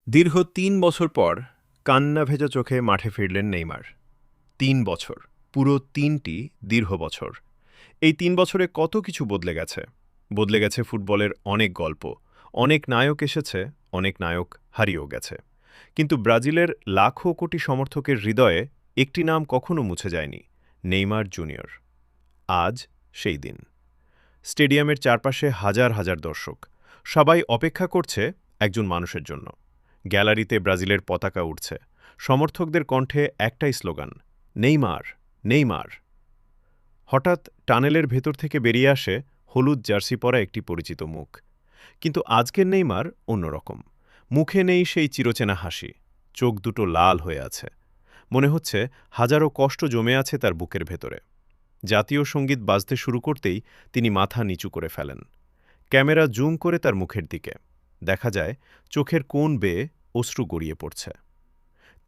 দীর্ঘ ৩ বছর পর কান্না ভেজা চোখে মাঠে ফিরলেন নেইমার। ৩ বছর, পুরো ৩টি দীর্ঘ বছর। এই ৩ বছরে কত কিছু বদলে গেছে। বদলে গেছে ফুটবলের অনেক গল্প, অনেক নায়ক এসেছে, অনেক নায়ক হারিয়েও গেছে। কিন্তু ব্রাজিলের লাখো কোটি সমর্থকের হৃদয়ে একটি নাম কখনো মুছে যায়নি, নেইমার জুনিয়র। আজ সেই দিন। স্টেডিয়ামের চারপাশে হাজার হাজার দর্শক, সবাই অপেক্ষা করছে একজন মানুষের জন্য। গ্যালারিতে ব্রাজিলের পতাকা উঠছে, সমর্থকদের কণ্ঠে একটাই স্লোগান, নেইমার, নেইমার। হঠাৎ টানেলের ভেতর থেকে বেরিয়ে আসে হলুদ জার্সি পরা একটি পরিচিত মুখ। কিন্তু আজকের নেইমার অন্যরকম। মুখে নেই সেই চিরচেনা হাসি, চোখ দুটো লাল হয়ে আছে। মনে হচ্ছে হাজারো কষ্ট জমে আছে তার বুকের ভেতরে। জাতীয় সঙ্গীত বাজতে শুরু করতেই তিনি মাথা নিচু করে ফেলেন। ক্যামেরা জুম করে তার মুখের দিকে দেখা যায় চোখের কোণ বেয়ে অশ্রু গড়িয়ে পড়ছে।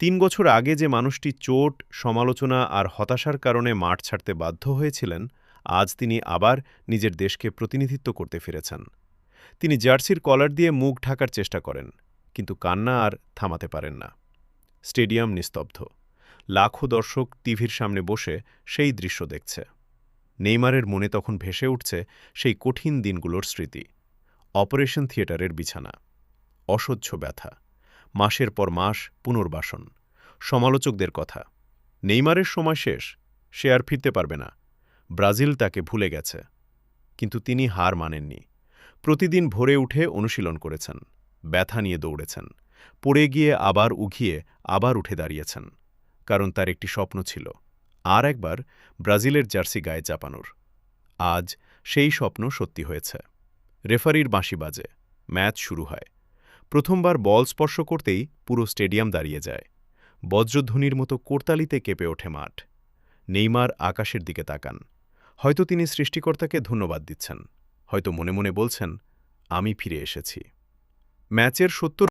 ৩ বছর আগে যে মানুষটি চোট, সমালোচনা আর হতাশার কারণে মাঠ ছাড়তে বাধ্য হয়েছিলেন, আজ তিনি আবার নিজের দেশকে প্রতিনিধিত্ব করতে ফিরেছেন। তিনি জার্সির কলার দিয়ে মুখ ঢাকার চেষ্টা করেন, কিন্তু কান্না আর থামাতে পারেন না। স্টেডিয়াম নিস্তব্ধ। লাখো দর্শক টিভির সামনে বসে সেই দৃশ্য দেখছে। নেইমারের মনে তখন ভেসে উঠছে সেই কঠিন দিনগুলোর স্মৃতি। অপারেশন থিয়েটারের বিছানা, অসহ্য ব্যথা, মাসের পর মাস পুনর্বাসন, সমালোচকদের কথা। নেইমারের সময় শেষ, সে আর ফিরতে পারবে না। ব্রাজিল তাকে ভুলে গেছে। কিন্তু তিনি হার মানেননি। প্রতিদিন ভোরে উঠে অনুশীলন করেছেন, ব্যথা নিয়ে দৌড়েছেন, পড়ে গিয়ে আবার উঘিয়ে আবার উঠে দাঁড়িয়েছেন। কারণ তার একটি স্বপ্ন ছিল, আর একবার ব্রাজিলের জার্সি গায়ে চাপানোর। আজ সেই স্বপ্ন সত্যি হয়েছে। রেফারির বাঁশি বাজে, ম্যাচ শুরু হয়। প্রথমবার বল স্পর্শ করতেই পুরো স্টেডিয়াম দাঁড়িয়ে যায়। বজ্রধ্বনির মতো করতালিতে কেঁপে ওঠে মাঠ। নেইমার আকাশের দিকে তাকান। হয়তো তিনি সৃষ্টিকর্তাকে ধন্যবাদ দিচ্ছেন, হয়তো মনে মনে বলছেন, আমি ফিরে এসেছি। ম্যাচের ৭০